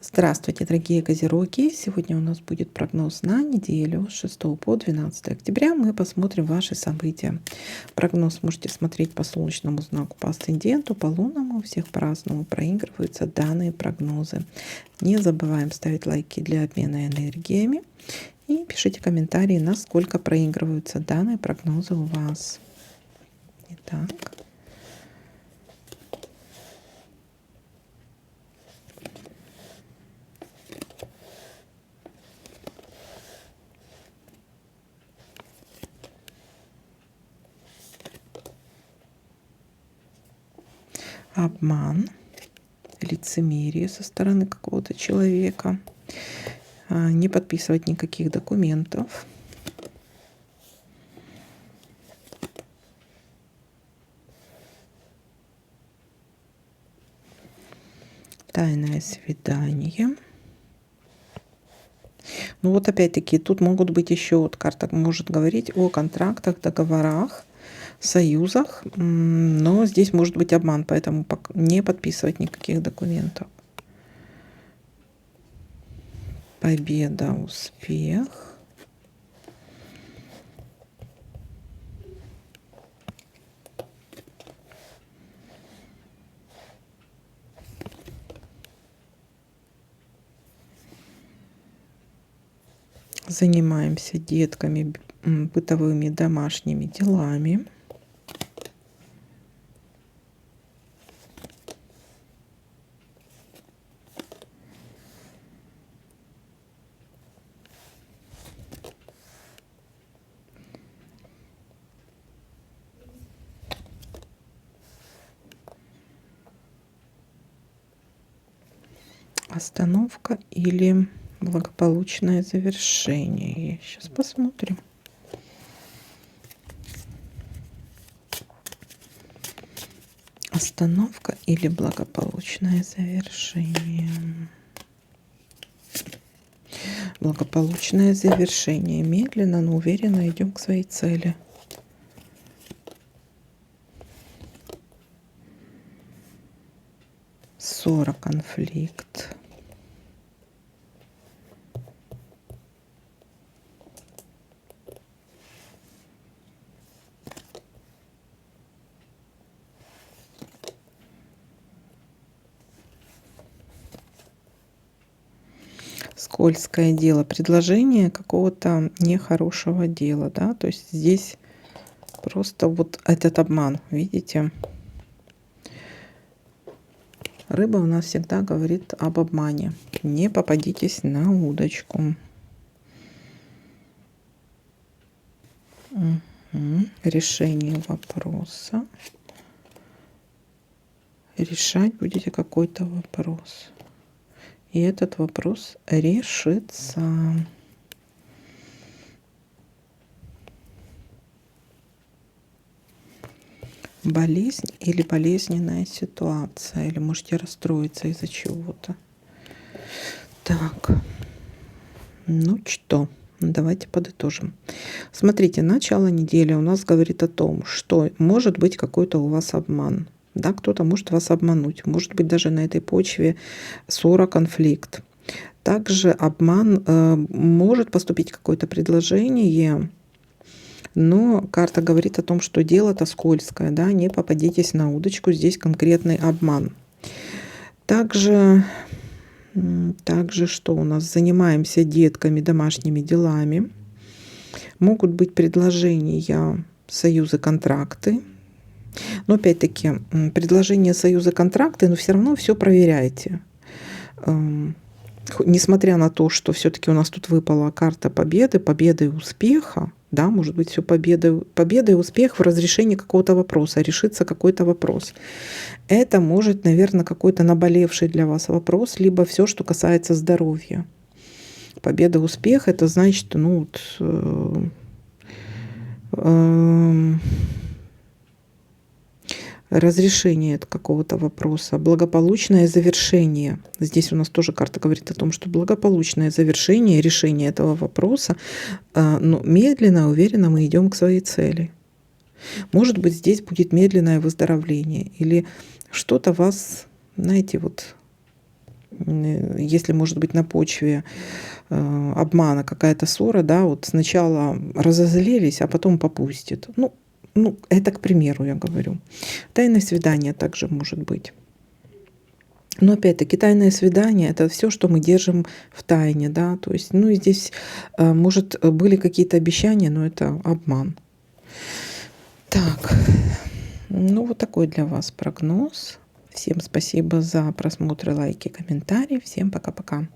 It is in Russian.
Здравствуйте, дорогие козероги! Сегодня у нас будет прогноз на неделю с 6 по 12 октября. Мы посмотрим ваши события. Прогноз можете смотреть по солнечному знаку, по асценденту, по лунному. У всех по-разному проигрываются данные прогнозы. Не забываем ставить лайки для обмена энергиями. И пишите комментарии, насколько проигрываются данные прогнозы у вас. Итак. Обман, лицемерие со стороны какого-то человека, не подписывать никаких документов, тайное свидание. Ну вот опять-таки тут могут быть еще, вот карта может говорить о контрактах, договорах, союзах, но здесь может быть обман, поэтому не подписывать никаких документов. Победа, успех. Занимаемся детками, бытовыми, домашними делами. Остановка или благополучное завершение. Сейчас посмотрим. Остановка или благополучное завершение. Благополучное завершение. Медленно, но уверенно идем к своей цели. Ссора, конфликт. Скользкое дело, предложение какого-то нехорошего дела, да, то есть здесь просто вот этот обман, видите? Рыба у нас всегда говорит об обмане. Не попадитесь на удочку. Решение вопроса. Решать будете какой-то вопрос. И этот вопрос решится. Болезнь или болезненная ситуация. Или можете расстроиться из-за чего-то. Так. Ну что, давайте подытожим. Смотрите, начало недели у нас говорит о том, что может быть какой-то у вас обман. Да, кто-то может вас обмануть. Может быть даже на этой почве ссора, конфликт. Также обман, может поступить какое-то предложение, но карта говорит о том, что дело-то скользкое, да, не попадитесь на удочку, здесь конкретный обман. Также что у нас? Занимаемся детками, домашними делами. Могут быть предложения, союзы, контракты. Но опять-таки, предложения, союзы, контракты, но все равно все проверяйте. Несмотря на то, что все-таки у нас тут выпала карта победы, победы и успеха, да, может быть, все победа и успех в разрешении какого-то вопроса, решится какой-то вопрос. Это может, наверное, какой-то наболевший для вас вопрос, либо все, что касается здоровья. Победа, успех, это значит, ну, разрешение какого-то вопроса, благополучное завершение. Здесь у нас тоже карта говорит о том, что благополучное завершение, решение этого вопроса, но медленно, уверенно мы идем к своей цели. Может быть, здесь будет медленное выздоровление или что-то вас, знаете, вот Если, может быть, на почве обмана какая-то ссора, да, вот сначала разозлились, а потом попустит. Ну, это к примеру я говорю. Тайное свидание также может быть. Но опять-таки тайное свидание — это все, что мы держим в тайне, да, то есть, ну и здесь, может, были какие-то обещания, но это обман. Так, ну вот такой для вас прогноз. Всем спасибо за просмотры, лайки, комментарии. Всем пока-пока.